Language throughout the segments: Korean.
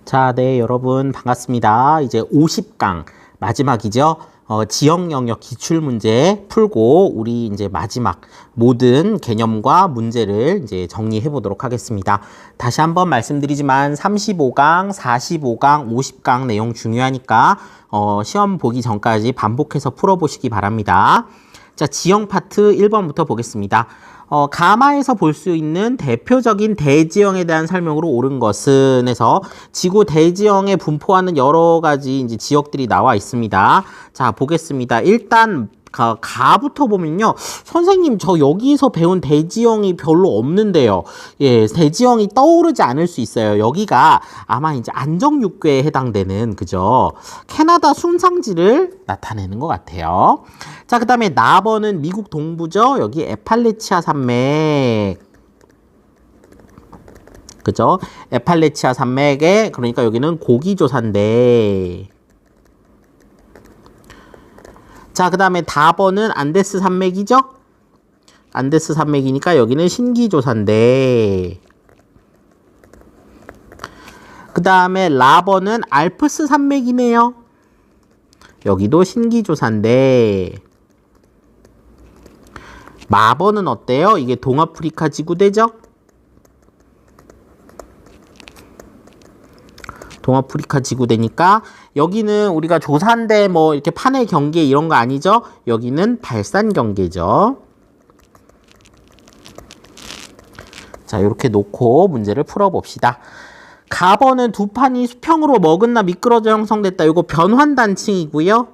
자, 네, 여러분 반갑습니다. 이제 50강 마지막이죠. 지역 영역 기출 문제 풀고 우리 이제 마지막 모든 개념과 문제를 이제 정리해 보도록 하겠습니다. 다시 한번 말씀드리지만 35강, 45강, 50강 내용 중요하니까 시험 보기 전까지 반복해서 풀어보시기 바랍니다. 자, 지형 파트 1번부터 보겠습니다. 가마에서 볼 수 있는 대표적인 대지형에 대한 설명으로 옳은 것은 해서 지구 대지형에 분포하는 여러 가지 이제 지역들이 나와 있습니다. 자, 보겠습니다. 일단 가부터 보면요. 선생님, 저 여기서 배운 대지형이 별로 없는데요. 예, 대지형이 떠오르지 않을 수 있어요. 여기가 아마 이제 안정육괴에 해당되는, 그죠? 캐나다 순상지를 나타내는 것 같아요. 자, 그 다음에 나번은 미국 동부죠. 여기 에팔레치아 산맥. 그죠? 에팔레치아 산맥에, 그러니까 여기는 고기조사인데. 자, 그 다음에 다번은 안데스 산맥이죠? 안데스 산맥이니까 여기는 신기조사인데. 그 다음에 라번은 알프스 산맥이네요. 여기도 신기조사인데. 마번은 어때요? 이게 동아프리카 지구대죠? 동아프리카 지구대니까 여기는 우리가 조산대 뭐 이렇게 판의 경계 이런 거 아니죠? 여기는 발산 경계죠. 자, 이렇게 놓고 문제를 풀어봅시다. 가번은 두 판이 수평으로 머근나 미끄러져 형성됐다. 이거 변환단층이고요.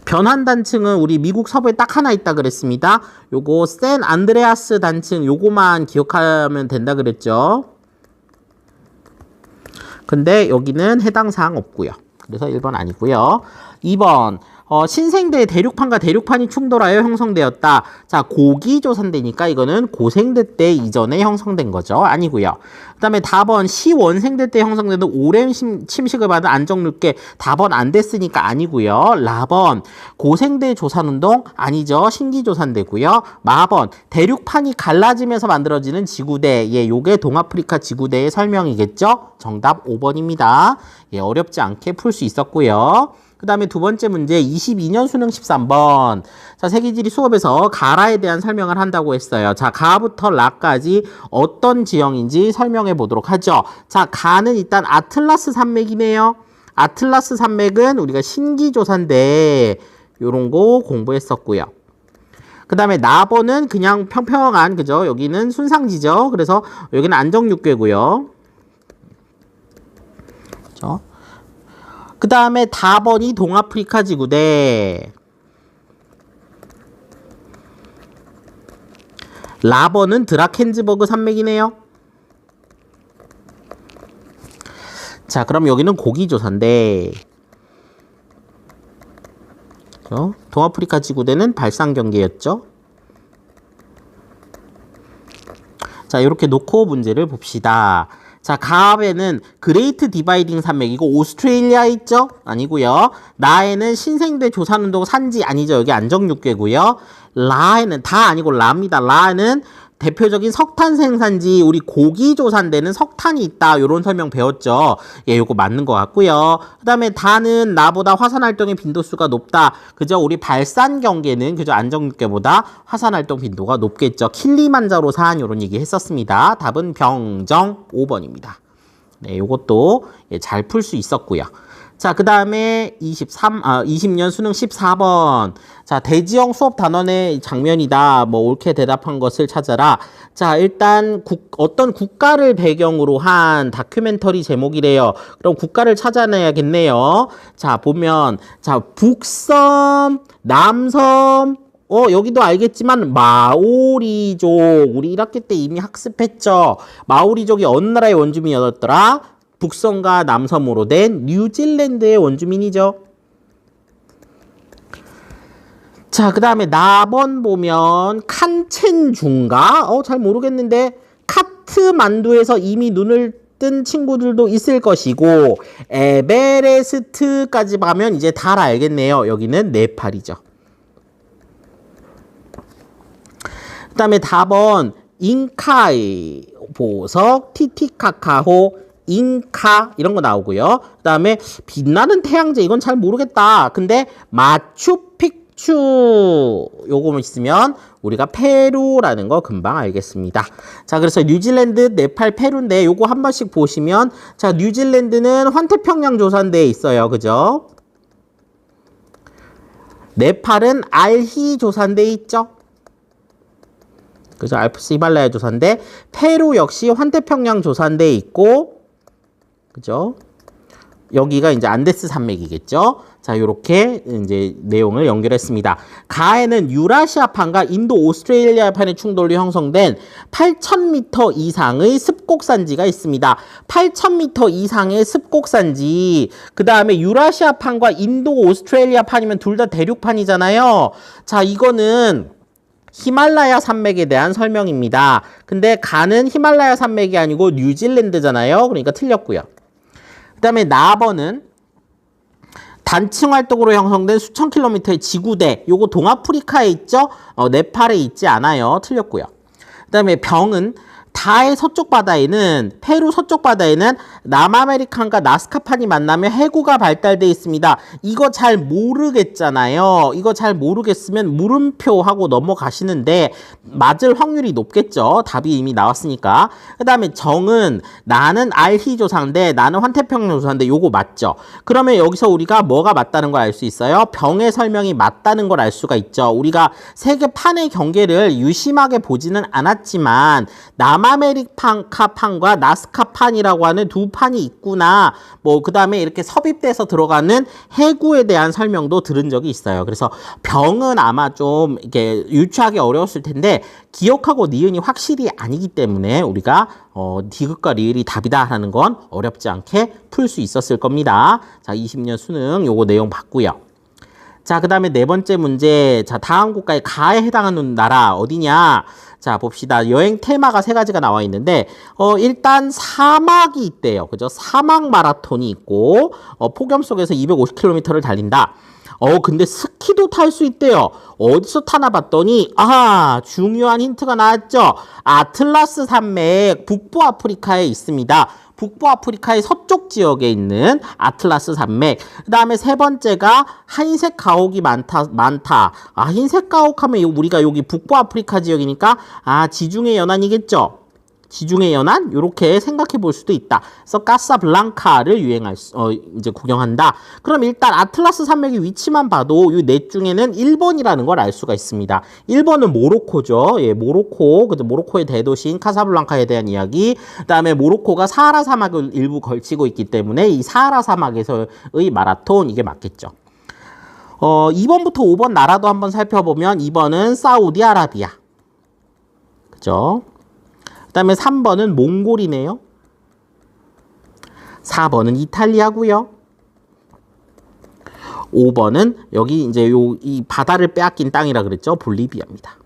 변환단층은 우리 미국 서부에 딱 하나 있다 그랬습니다. 요거 샌 안드레아스 단층 요거만 기억하면 된다 그랬죠. 근데 여기는 해당 사항 없고요. 그래서 1번 아니고요. 2번 신생대의 대륙판과 대륙판이 충돌하여 형성되었다. 자, 고기조산대니까 이거는 고생대 때 이전에 형성된 거죠. 아니고요. 그 다음에 다번 시원생대 때 형성되는 오랜 침식을 받은 안정육괴. 다번 안 됐으니까 아니고요. 라번 고생대 조산운동 아니죠. 신기조산대고요. 마번 대륙판이 갈라지면서 만들어지는 지구대. 예, 요게 동아프리카 지구대의 설명이겠죠. 정답 5번입니다. 예, 어렵지 않게 풀 수 있었고요. 그 다음에 두 번째 문제 22년 수능 13번. 자, 세계지리 수업에서 가라에 대한 설명을 한다고 했어요. 자, 가부터 라까지 어떤 지형인지 설명해 보도록 하죠. 자, 가는 일단 아틀라스 산맥이네요. 아틀라스 산맥은 우리가 신기조사인데 요런 거 공부했었고요. 그 다음에 나번은 그냥 평평한, 그죠? 여기는 순상지죠. 그래서 여기는 안정육괴고요. 그죠? 그 다음에 다번이 동아프리카 지구대. 라번은 드라켄즈버그 산맥이네요. 자, 그럼 여기는 고기조사인데. 동아프리카 지구대는 발상경계였죠. 자, 이렇게 놓고 문제를 봅시다. 자, 가압에는 그레이트 디바이딩 산맥이고 오스트레일리아 있죠? 아니고요. 나에는 신생대 조산운동 산지 아니죠. 여기 안정육괴고요. 라에는 다 아니고 라입니다. 라에는 대표적인 석탄 생산지 우리 고기조산대는 석탄이 있다. 요런 설명 배웠죠. 예, 요거 맞는 것 같고요. 그 다음에 다는 나보다 화산활동의 빈도수가 높다. 그죠? 우리 발산 경계는 그죠? 안정육괴보다 화산활동 빈도가 높겠죠. 킬리만자로 산 요런 얘기 했었습니다. 답은 병정 5번입니다. 네, 요것도 예, 잘 풀 수 있었고요. 자, 그 다음에 20년 수능 14번. 자, 대지형 수업 단원의 장면이다. 뭐, 옳게 대답한 것을 찾아라. 자, 일단, 어떤 국가를 배경으로 한 다큐멘터리 제목이래요. 그럼 국가를 찾아내야겠네요. 자, 보면, 자, 북섬, 남섬, 여기도 알겠지만, 마오리족. 우리 1학기 때 이미 학습했죠. 마오리족이 어느 나라의 원주민이었더라? 북섬과 남섬으로 된 뉴질랜드의 원주민이죠. 자, 그 다음에 나번 보면 칸첸주인가? 잘 모르겠는데 카트만두에서 이미 눈을 뜬 친구들도 있을 것이고 에베레스트까지 가면 이제 다 알겠네요. 여기는 네팔이죠. 그 다음에 다번 잉카이 보석 티티카카호 잉카 이런 거 나오고요. 그 다음에 빛나는 태양제 이건 잘 모르겠다. 근데 마추픽추 요거만 있으면 우리가 페루라는 거 금방 알겠습니다. 자, 그래서 뉴질랜드, 네팔, 페루인데 요거 한 번씩 보시면 자, 뉴질랜드는 환태평양 조산대에 있어요. 그죠? 네팔은 알히 조산대에 있죠. 그래서 알프스 히말라야 조산대, 페루 역시 환태평양 조산대에 있고, 그죠? 여기가 이제 안데스 산맥이겠죠. 자, 요렇게 이제 내용을 연결했습니다. 가에는 유라시아판과 인도 오스트레일리아판의 충돌로 형성된 8,000m 이상의 습곡산지가 있습니다. 8,000m 이상의 습곡산지. 그 다음에 유라시아판과 인도 오스트레일리아판이면 둘 다 대륙판이잖아요. 자, 이거는 히말라야 산맥에 대한 설명입니다. 근데 가는 히말라야 산맥이 아니고 뉴질랜드잖아요. 그러니까 틀렸고요. 그 다음에 나번은 단층 활동으로 형성된 수천 킬로미터의 지구대. 요거 동아프리카에 있죠? 네팔에 있지 않아요. 틀렸고요. 그 다음에 병은 다의 서쪽 바다에는 페루 서쪽 바다에는 남아메리칸과 나스카판이 만나며 해구가 발달돼 있습니다. 이거 잘 모르겠잖아요. 이거 잘 모르겠으면 물음표 하고 넘어가시는데 맞을 확률이 높겠죠. 답이 이미 나왔으니까. 그 다음에 정은 나는 알히 조사인데 나는 환태평양 조사인데 요거 맞죠. 그러면 여기서 우리가 뭐가 맞다는 걸 알 수 있어요? 병의 설명이 맞다는 걸 알 수가 있죠. 우리가 세계판의 경계를 유심하게 보지는 않았지만 남아메리카판과 나스카판이라고 하는 두 판이 있구나. 뭐 그 다음에 이렇게 섭입돼서 들어가는 해구에 대한 설명도 들은 적이 있어요. 그래서 병은 아마 좀 이렇게 유추하기 어려웠을 텐데 기억하고 니은이 확실히 아니기 때문에 우리가 디귿과 리을이 답이다라는 건 어렵지 않게 풀 수 있었을 겁니다. 자, 20년 수능 요거 내용 봤고요. 자, 그 다음에 네 번째 문제. 자, 다음 국가의 가에 해당하는 나라 어디냐? 자, 봅시다. 여행 테마가 세 가지가 나와 있는데, 일단 사막이 있대요. 그죠? 사막 마라톤이 있고, 폭염 속에서 250km를 달린다. 근데 스키도 탈 수 있대요. 어디서 타나 봤더니, 중요한 힌트가 나왔죠? 아틀라스 산맥, 북부 아프리카에 있습니다. 북부 아프리카의 서쪽 지역에 있는 아틀라스 산맥. 그 다음에 세 번째가 흰색 가옥이 많다. 흰색 가옥 하면 우리가 여기 북부 아프리카 지역이니까, 지중해 연안이겠죠? 지중해 연안? 요렇게 생각해 볼 수도 있다. 그래서 카사블랑카를 이제 구경한다. 그럼 일단 아틀라스 산맥의 위치만 봐도 이 넷 중에는 1번이라는 걸 알 수가 있습니다. 1번은 모로코죠. 예, 모로코. 모로코의 대도시인 카사블랑카에 대한 이야기. 그 다음에 모로코가 사하라 사막을 일부 걸치고 있기 때문에 이 사하라 사막에서의 마라톤, 이게 맞겠죠. 2번부터 5번 나라도 한번 살펴보면 2번은 사우디아라비아. 그죠? 그 다음에 3번은 몽골이네요. 4번은 이탈리아고요. 5번은 여기 이제 이 바다를 빼앗긴 땅이라 그랬죠. 볼리비아입니다.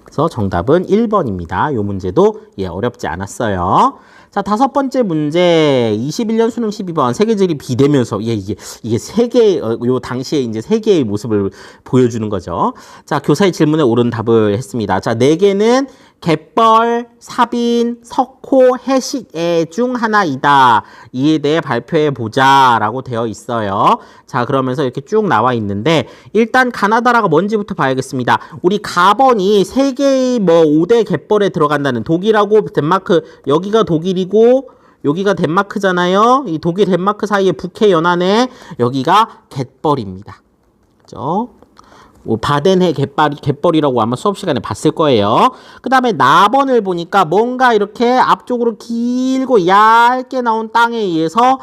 그래서 정답은 1번입니다. 요 문제도 어렵지 않았어요. 자, 다섯 번째 문제. 21년 수능 12번 세계지리 비대면서 이게 세계 요 당시에 이제 세계의 모습을 보여주는 거죠. 자, 교사의 질문에 옳은 답을 했습니다. 자, 4개는 갯벌, 사빈, 석호, 해식애 중 하나이다. 이에 대해 발표해 보자라고 되어 있어요. 자, 그러면서 이렇게 쭉 나와 있는데 일단 가나다라가 뭔지부터 봐야겠습니다. 우리 가번이 세계의 5대 갯벌에 들어간다는 독일하고 덴마크, 여기가 독일이고 여기가 덴마크잖아요. 이 독일 덴마크 사이의 북해 연안에 여기가 갯벌입니다. 그죠? 바덴해 갯벌이라고 아마 수업 시간에 봤을 거예요. 그 다음에 나번을 보니까 뭔가 이렇게 앞쪽으로 길고 얇게 나온 땅에 의해서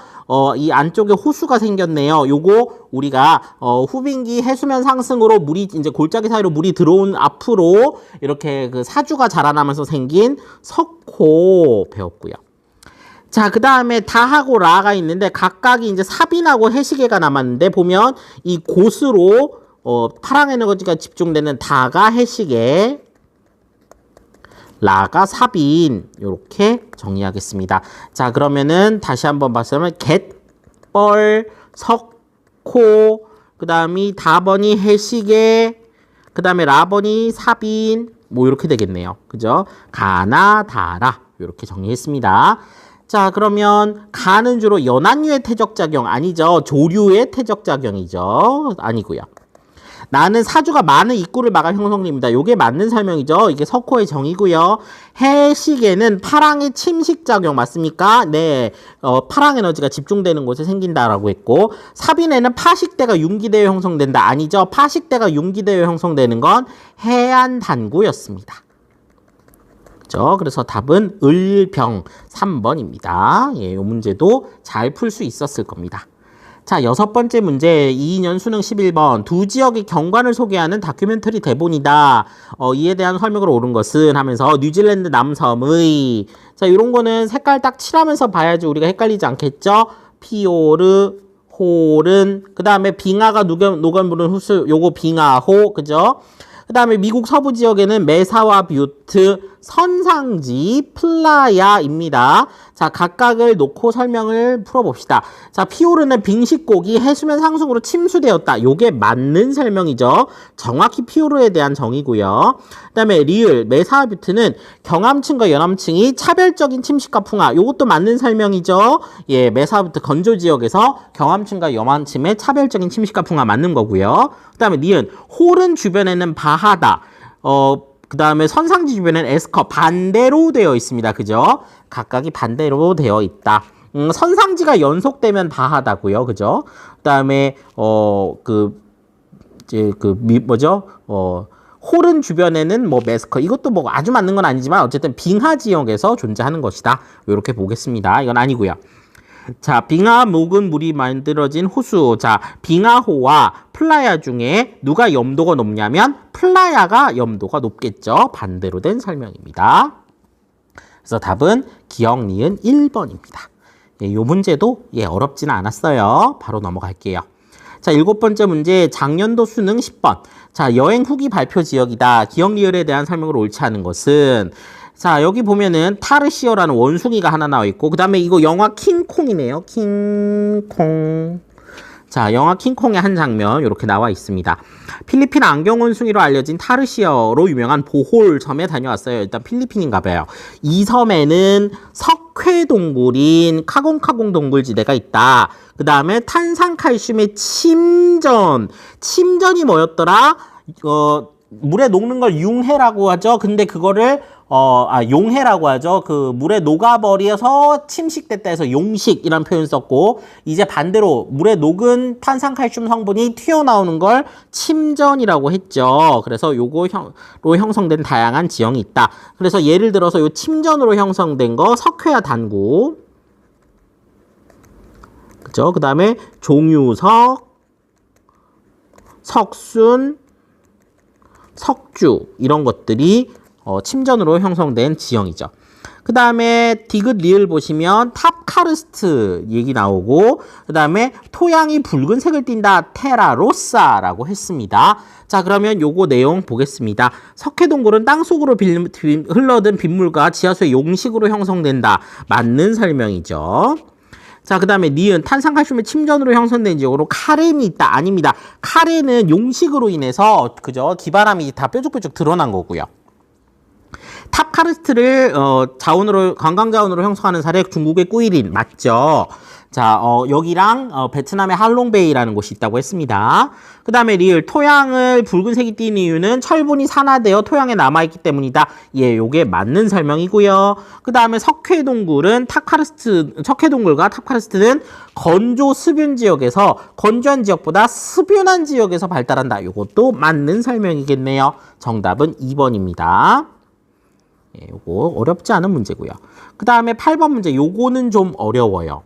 이 안쪽에 호수가 생겼네요. 요거 우리가 후빙기 해수면 상승으로 물이 이제 골짜기 사이로 물이 들어온 앞으로 이렇게 그 사주가 자라나면서 생긴 석호 배웠고요. 자, 그 다음에 다하고 라가 있는데 각각이 이제 사빈하고 해시계가 남았는데 보면 이 곳으로 파랑 에너지가 집중되는 다가 해시계, 라가 사빈, 요렇게 정리하겠습니다. 자, 그러면은 다시 한번 봤으면 갯벌, 석호, 그 다음이 다번이 해시계, 그 다음에 라번이 사빈, 뭐 이렇게 되겠네요. 그죠? 가나다라, 요렇게 정리했습니다. 자, 그러면 가는 주로 연안류의 퇴적작용 아니죠. 조류의 퇴적작용이죠. 아니고요. 나는 사주가 많은 입구를 막아 형성됩니다. 요게 맞는 설명이죠. 이게 석호의 정의고요. 해식에는 파랑의 침식작용 맞습니까? 네, 파랑 에너지가 집중되는 곳에 생긴다라고 했고, 사빈에는 파식대가 융기되어 형성된다. 아니죠. 파식대가 융기되어 형성되는 건 해안단구였습니다. 그렇죠? 그래서 답은 을병 3번입니다. 예, 이 문제도 잘 풀 수 있었을 겁니다. 자, 6번째 문제 2년 수능 11번 두 지역의 경관을 소개하는 다큐멘터리 대본이다. 이에 대한 설명을 옳은 것은 하면서 뉴질랜드 남섬의 자, 이런 거는 색깔 딱 칠하면서 봐야지 우리가 헷갈리지 않겠죠? 피오르, 홀은 그 다음에 빙하가 녹아무른 후수 요거 빙하호 그죠? 그 다음에 미국 서부 지역에는 메사와 뷰트, 선상지, 플라야입니다. 자, 각각을 놓고 설명을 풀어봅시다. 자, 피오르는 빙식곡이 해수면 상승으로 침수되었다. 요게 맞는 설명이죠. 정확히 피오르에 대한 정의고요. 그 다음에 리을, 메사와 뷰트는 경암층과 연암층이 차별적인 침식과 풍화. 요것도 맞는 설명이죠. 예, 메사와 뷰트 건조 지역에서 경암층과 연암층의 차별적인 침식과 풍화 맞는 거고요. 그 다음에 니은, 홀은 주변에는 바하다. 그 다음에 선상지 주변에는 에스커 반대로 되어 있습니다. 그죠? 각각이 반대로 되어 있다. 선상지가 연속되면 바하다고요. 그죠? 그 다음에 홀은 주변에는 뭐 메스커 이것도 뭐 아주 맞는 건 아니지만 어쨌든 빙하 지역에서 존재하는 것이다. 이렇게 보겠습니다. 이건 아니고요. 자, 빙하 묵은 물이 만들어진 호수. 자, 빙하호와 플라야 중에 누가 염도가 높냐면 플라야가 염도가 높겠죠. 반대로 된 설명입니다. 그래서 답은 기억 니은 1번입니다. 예, 요 문제도 어렵지는 않았어요. 바로 넘어갈게요. 자, 7번째 문제 작년도 수능 10번. 자, 여행 후기 발표 지역이다. 기억 리을에 대한 설명을 옳지 않은 것은 자, 여기 보면은 타르시어라는 원숭이가 하나 나와 있고 그 다음에 이거 영화 킹콩이네요. 킹콩. 자, 영화 킹콩의 한 장면 이렇게 나와 있습니다. 필리핀 안경 원숭이로 알려진 타르시어로 유명한 보홀 섬에 다녀왔어요. 일단 필리핀인가 봐요. 이 섬에는 석회 동굴인 카공카공 동굴지대가 있다. 그 다음에 탄산칼슘의 침전이 뭐였더라? 물에 녹는 걸 융해라고 하죠. 근데 그거를 용해라고 하죠. 그 물에 녹아버려서 침식됐다 해서 용식이라는 표현 썼고, 이제 반대로 물에 녹은 탄산칼슘 성분이 튀어나오는 걸 침전이라고 했죠. 그래서 요거로 형성된 다양한 지형이 있다. 그래서 예를 들어서 요 침전으로 형성된 거 석회화 단구. 그죠? 그 다음에 종유석, 석순, 석주 이런 것들이 침전으로 형성된 지형이죠. 그 다음에 디귿 리을 보시면 탑카르스트 얘기 나오고 그 다음에 토양이 붉은색을 띈다 테라로사라고 했습니다. 자, 그러면 요거 내용 보겠습니다. 석회동굴은 땅속으로 흘러든 빗물과 지하수의 용식으로 형성된다. 맞는 설명이죠. 자, 그 다음에 니은 탄산칼슘의 침전으로 형성된 지역으로 카렌이 있다. 아닙니다. 카렌은 용식으로 인해서 그죠? 기바람이 다 뾰족뾰족 드러난 거고요. 탑카르스트를 관광자원으로 형성하는 사례 중국의 꾸이린 맞죠? 자, 여기랑 베트남의 할롱베이라는 곳이 있다고 했습니다. 그 다음에 리을 토양을 붉은색이 띈 이유는 철분이 산화되어 토양에 남아있기 때문이다. 예, 요게 맞는 설명이고요. 그 다음에 석회동굴과 탑카르스트는 건조 습윤 지역에서 건조한 지역보다 습윤한 지역에서 발달한다. 요것도 맞는 설명이겠네요. 정답은 2번입니다. 예, 요거 어렵지 않은 문제고요. 그 다음에 8번 문제 요거는 좀 어려워요.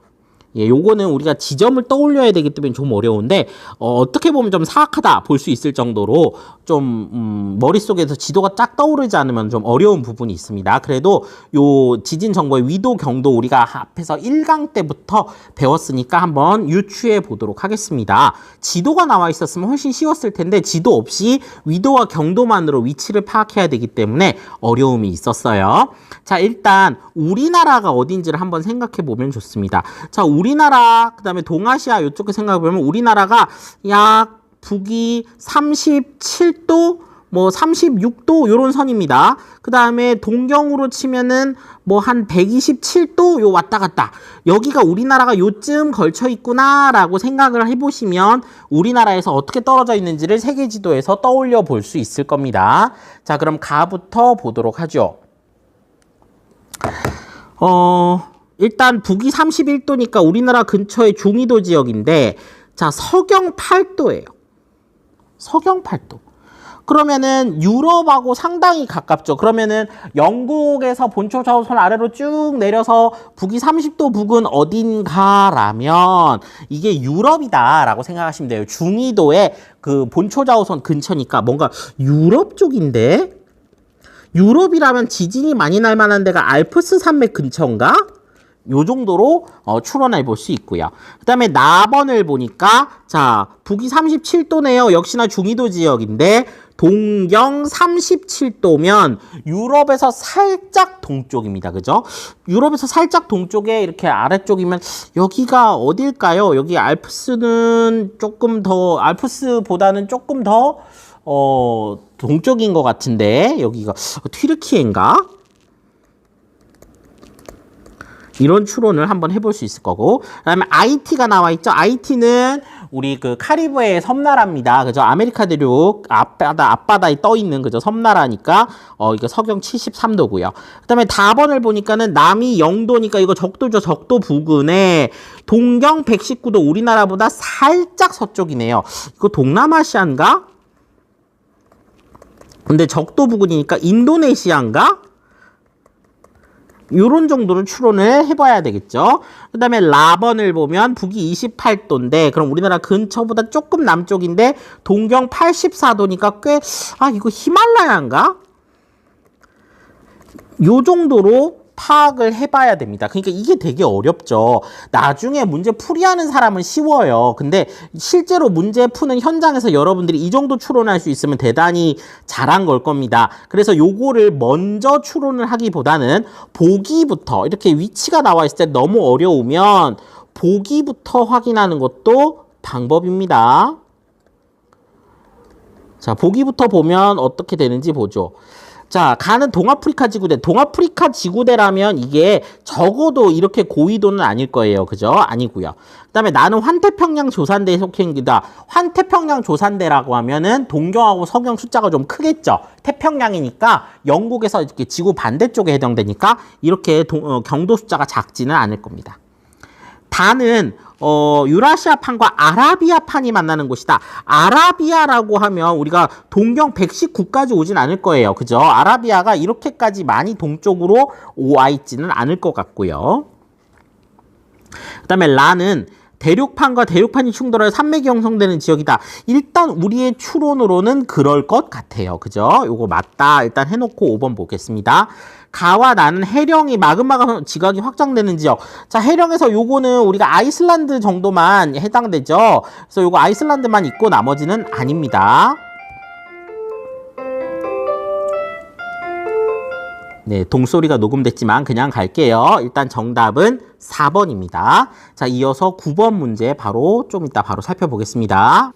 예, 요거는 우리가 지점을 떠올려야 되기 때문에 좀 어려운데 어떻게 보면 좀 사악하다 볼 수 있을 정도로 좀 머릿속에서 지도가 쫙 떠오르지 않으면 좀 어려운 부분이 있습니다. 그래도 요 지진 정보의 위도 경도 우리가 앞에서 1강 때부터 배웠으니까 한번 유추해 보도록 하겠습니다. 지도가 나와 있었으면 훨씬 쉬웠을 텐데 지도 없이 위도와 경도만으로 위치를 파악해야 되기 때문에 어려움이 있었어요. 자, 일단 우리나라가 어딘지를 한번 생각해 보면 좋습니다. 자, 우리나라 그다음에 동아시아 이쪽에 생각해 보면 우리나라가 약 북위 37도 뭐 36도 요런 선입니다. 그 다음에 동경으로 치면은 뭐 한 127도 요 왔다 갔다. 여기가 우리나라가 요쯤 걸쳐 있구나라고 생각을 해보시면 우리나라에서 어떻게 떨어져 있는지를 세계지도에서 떠올려 볼 수 있을 겁니다. 자, 그럼 가부터 보도록 하죠. 일단 북위 31도니까 우리나라 근처의 중위도 지역인데, 자, 서경 8도예요. 서경 8도. 그러면은 유럽하고 상당히 가깝죠. 그러면은 영국에서 본초 좌우선 아래로 쭉 내려서 북위 30도 북은 어딘가라면 이게 유럽이다라고 생각하시면 돼요. 중위도의 그 본초 좌우선 근처니까 뭔가 유럽 쪽인데, 유럽이라면 지진이 많이 날 만한 데가 알프스 산맥 근처인가? 요 정도로 추론해 볼 수 있고요. 그 다음에 나번을 보니까, 자, 북위 37도네요. 역시나 중위도 지역인데, 동경 37도면 유럽에서 살짝 동쪽입니다. 그죠? 유럽에서 살짝 동쪽에 이렇게 아래쪽이면 여기가 어딜까요? 여기 알프스는 조금 더, 알프스보다는 조금 더 동쪽인 것 같은데, 여기가 튀르키예인가? 이런 추론을 한번 해볼 수 있을 거고, 그 다음에 IT가 나와 있죠. IT는 우리 그 카리브해의 섬나라입니다. 그죠? 아메리카 대륙 앞바다에 떠 있는 그죠? 섬나라니까 이거 서경 73도고요. 그 다음에 다번을 보니까는 남이 0도니까 이거 적도죠. 적도 부근에 동경 119도 우리나라보다 살짝 서쪽이네요. 이거 동남아시아인가? 근데 적도 부근이니까 인도네시아인가? 요런 정도는 추론을 해봐야 되겠죠. 그 다음에 라번을 보면 북위 28도인데 그럼 우리나라 근처보다 조금 남쪽인데 동경 84도니까 꽤 이거 히말라야인가? 요 정도로 파악을 해봐야 됩니다. 그러니까 이게 되게 어렵죠. 나중에 문제 풀이하는 사람은 쉬워요. 근데 실제로 문제 푸는 현장에서 여러분들이 이 정도 추론할 수 있으면 대단히 잘한 걸 겁니다. 그래서 요거를 먼저 추론을 하기보다는 보기부터 이렇게 위치가 나와 있을 때 너무 어려우면 보기부터 확인하는 것도 방법입니다. 자, 보기부터 보면 어떻게 되는지 보죠. 자, 가는 동아프리카 지구대. 동아프리카 지구대라면 이게 적어도 이렇게 고위도는 아닐 거예요. 그죠? 아니고요. 그 다음에 나는 환태평양 조산대에 속해 있다. 환태평양 조산대라고 하면은 동경하고 서경 숫자가 좀 크겠죠. 태평양이니까 영국에서 이렇게 지구 반대쪽에 해당되니까 이렇게 경도 숫자가 작지는 않을 겁니다. 다는 유라시아판과 아라비아판이 만나는 곳이다. 아라비아라고 하면 우리가 동경 119까지 오진 않을 거예요. 그죠? 아라비아가 이렇게까지 많이 동쪽으로 와 있지는 않을 것 같고요. 그 다음에 라는 대륙판과 대륙판이 충돌하여 산맥이 형성되는 지역이다. 일단 우리의 추론으로는 그럴 것 같아요. 그죠? 요거 맞다. 일단 해놓고 5번 보겠습니다. 가와 나는 해령이 마그마가 지각이 확장되는 지역. 자, 해령에서 요거는 우리가 아이슬란드 정도만 해당되죠. 그래서 요거 아이슬란드만 있고 나머지는 아닙니다. 네, 동소리가 녹음됐지만 그냥 갈게요. 일단 정답은 4번입니다. 자, 이어서 9번 문제 좀 이따 바로 살펴보겠습니다.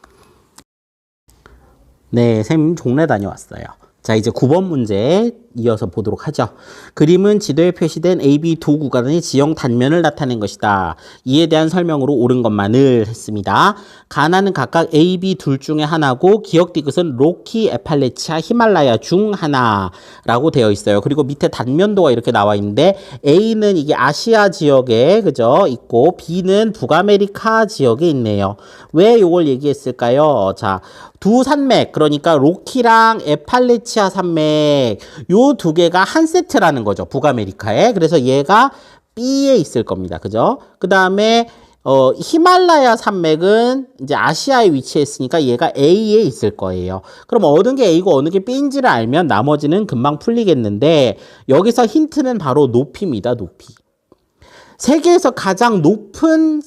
네, 쌤 종례 다녀왔어요. 자, 이제 9번 문제 이어서 보도록 하죠. 그림은 지도에 표시된 AB 두 구간의 지형 단면을 나타낸 것이다. 이에 대한 설명으로 옳은 것만을 했습니다. 가나는 각각 AB 둘 중에 하나고 기억 디귿은 로키, 에팔레치아, 히말라야 중 하나라고 되어 있어요. 그리고 밑에 단면도가 이렇게 나와 있는데 A는 이게 아시아 지역에 그죠 있고 B는 북아메리카 지역에 있네요. 왜 이걸 얘기했을까요? 자, 두 산맥 그러니까 로키랑 에팔레치아 산맥 요 두 개가 한 세트라는 거죠. 북아메리카에. 그래서 얘가 B에 있을 겁니다. 그죠? 그 다음에 히말라야 산맥은 이제 아시아에 위치했으니까 얘가 A에 있을 거예요. 그럼 어느 게 A고 어느 게 B인지를 알면 나머지는 금방 풀리겠는데 여기서 힌트는 바로 높이입니다. 높이. 세계에서 가장 높은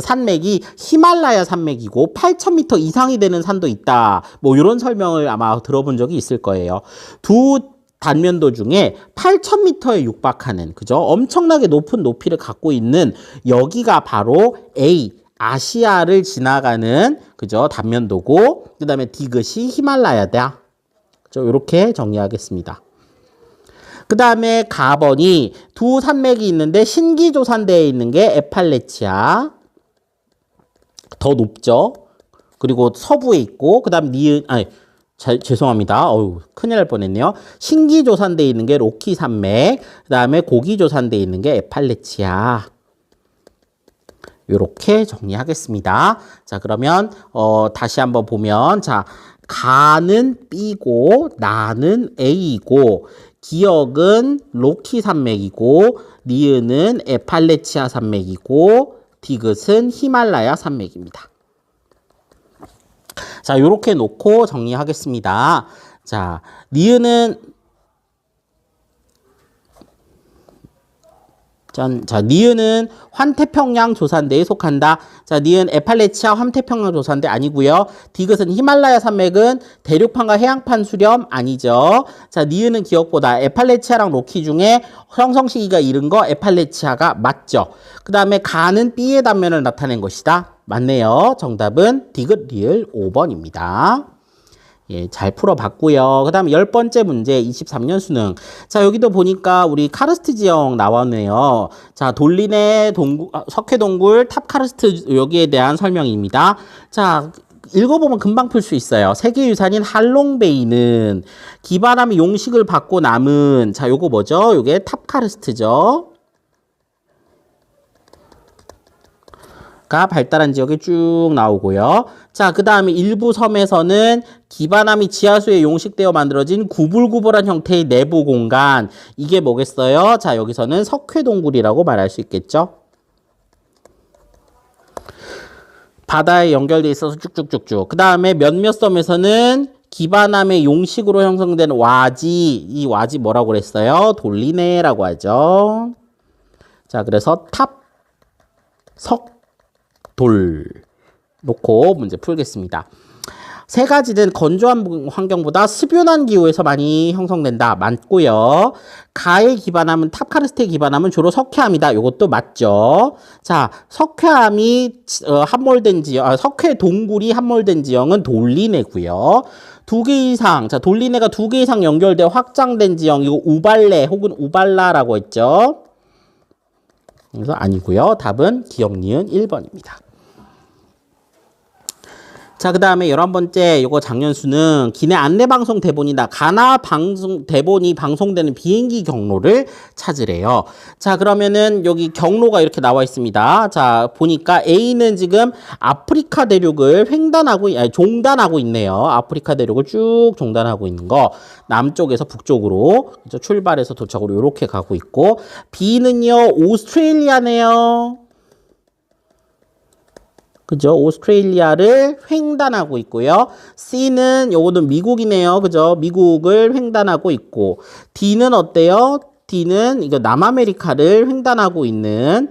산맥이 히말라야 산맥이고 8,000m 이상이 되는 산도 있다. 뭐 이런 설명을 아마 들어본 적이 있을 거예요. 두 단면도 중에 8,000m에 육박하는 그죠? 엄청나게 높은 높이를 갖고 있는 여기가 바로 A 아시아를 지나가는 그죠? 단면도고 그다음에 디귿이 히말라야다. 이렇게 정리하겠습니다. 그 다음에 가번이 두 산맥이 있는데 신기조산대에 있는 게 에팔레치아. 더 높죠. 그리고 서부에 있고, 그 다음 죄송합니다. 큰일 날 뻔했네요. 신기조산대에 있는 게 로키 산맥, 그 다음에 고기조산대에 있는 게 에팔레치아. 이렇게 정리하겠습니다. 자, 그러면 다시 한번 보면, 자, 가는 B고 나는 A이고 기역은 로키 산맥이고 니은은 에팔레치아 산맥이고 디귿은 히말라야 산맥입니다. 자, 요렇게 놓고 정리하겠습니다. 자, 니은은 니은은 환태평양 조산대에 속한다. 자, 니은 에팔레치아 환태평양 조산대 아니고요. 디귿은 히말라야 산맥은 대륙판과 해양판 수렴 아니죠. 자, 니은은 기억보다 에팔레치아랑 로키 중에 형성 시기가 이른 거 에팔레치아가 맞죠. 그 다음에 가는 B의 단면을 나타낸 것이다. 맞네요. 정답은 디귿 리을 5번입니다. 예, 잘 풀어봤고요. 그 다음 10번째 문제 23년 수능. 자, 여기도 보니까 우리 카르스트 지형 나왔네요. 자, 돌리네 석회동굴 탑카르스트 여기에 대한 설명입니다. 자, 읽어보면 금방 풀 수 있어요. 세계유산인 할롱베이는 기바람의 용식을 받고 남은, 자, 요거 뭐죠? 요게 탑카르스트죠. 가 발달한 지역이 쭉 나오고요. 자, 그 다음에 일부 섬에서는 기반함이 지하수에 용식되어 만들어진 구불구불한 형태의 내부 공간. 이게 뭐겠어요? 자, 여기서는 석회동굴이라고 말할 수 있겠죠. 바다에 연결돼 있어서 쭉쭉쭉쭉. 그 다음에 몇몇 섬에서는 기반함의 용식으로 형성된 와지. 이 와지 뭐라고 그랬어요? 돌리네라고 하죠. 자, 그래서 돌 놓고 문제 풀겠습니다. 세 가지는 건조한 환경보다 습윤한 기후에서 많이 형성된다. 맞고요. 가에 기반함은 탑카르스트에 기반함은 주로 석회암이다. 이것도 맞죠. 자, 석회암이 함몰된 지역, 석회 동굴이 함몰된 지형은 돌리네고요. 2개 이상, 자, 돌리네가 2개 이상 연결되어 확장된 지형이고 우발레 혹은 우발라라고 했죠. 그래서 아니고요. 답은 기억 니은 1번입니다. 자, 그 다음에 11번째 요거 작년 수능 기내 안내방송 대본이다. 가나 방송 대본이 방송되는 비행기 경로를 찾으래요. 자, 그러면은 여기 경로가 이렇게 나와 있습니다. 자, 보니까 A는 지금 아프리카 대륙을 종단하고 있네요. 아프리카 대륙을 쭉 종단하고 있는 거. 남쪽에서 북쪽으로 출발해서 도착으로 이렇게 가고 있고, B는요 오스트레일리아네요. 그죠? 오스트레일리아를 횡단하고 있고요. C는 요거는 미국이네요. 그죠? 미국을 횡단하고 있고, D는 어때요? D는 이거 남아메리카를 횡단하고 있는,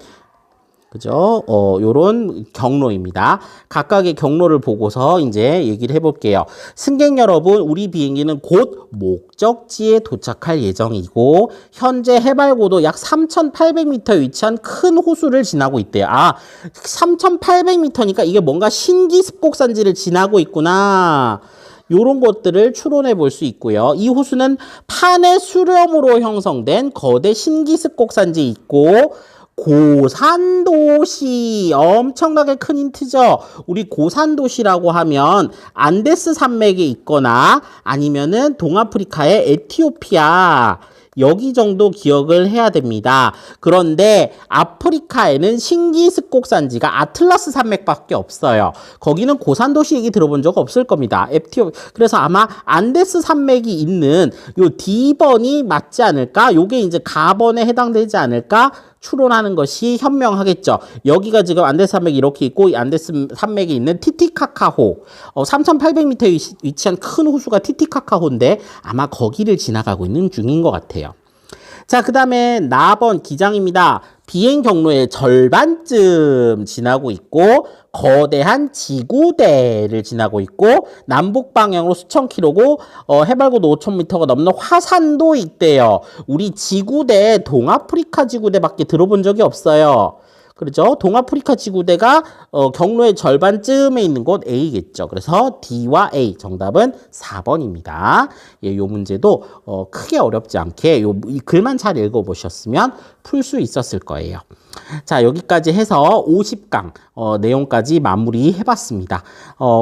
그죠? 요런 경로입니다. 각각의 경로를 보고서 이제 얘기를 해볼게요. 승객 여러분, 우리 비행기는 곧 목적지에 도착할 예정이고, 현재 해발고도 약 3,800m 위치한 큰 호수를 지나고 있대요. 3,800m니까 이게 뭔가 신기습곡산지를 지나고 있구나. 요런 것들을 추론해 볼 수 있고요. 이 호수는 판의 수렴으로 형성된 거대 신기습곡산지 있고, 고산도시, 엄청나게 큰 힌트죠. 우리 고산도시라고 하면 안데스 산맥에 있거나 아니면은 동아프리카의 에티오피아, 여기 정도 기억을 해야 됩니다. 그런데 아프리카에는 신기습곡산지가 아틀라스 산맥밖에 없어요. 거기는 고산도시 얘기 들어본 적 없을 겁니다. 그래서 아마 안데스 산맥이 있는 요 D번이 맞지 않을까? 요게 이제 가번에 해당되지 않을까? 추론하는 것이 현명하겠죠. 여기가 지금 안데스 산맥이 이렇게 있고, 이 안데스 산맥에 있는 티티카카호, 3,800m에 위치한 큰 호수가 티티카카호인데 아마 거기를 지나가고 있는 중인 것 같아요. 자, 그 다음에 나번 기장입니다. 비행 경로의 절반쯤 지나고 있고, 거대한 지구대를 지나고 있고, 남북 방향으로 수천 킬로고, 해발고도 5,000m가 넘는 화산도 있대요. 우리 지구대, 동아프리카 지구대밖에 들어본 적이 없어요. 그렇죠? 동아프리카 지구대가 경로의 절반쯤에 있는 곳 A겠죠. 그래서 D와 A 정답은 4번입니다. 예, 요 문제도 크게 어렵지 않게 이 글만 잘 읽어보셨으면 풀 수 있었을 거예요. 자, 여기까지 해서 50강 내용까지 마무리해봤습니다.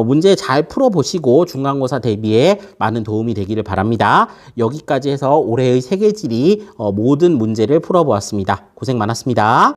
문제 잘 풀어보시고 중간고사 대비에 많은 도움이 되기를 바랍니다. 여기까지 해서 올해의 세계지리 모든 문제를 풀어보았습니다. 고생 많았습니다.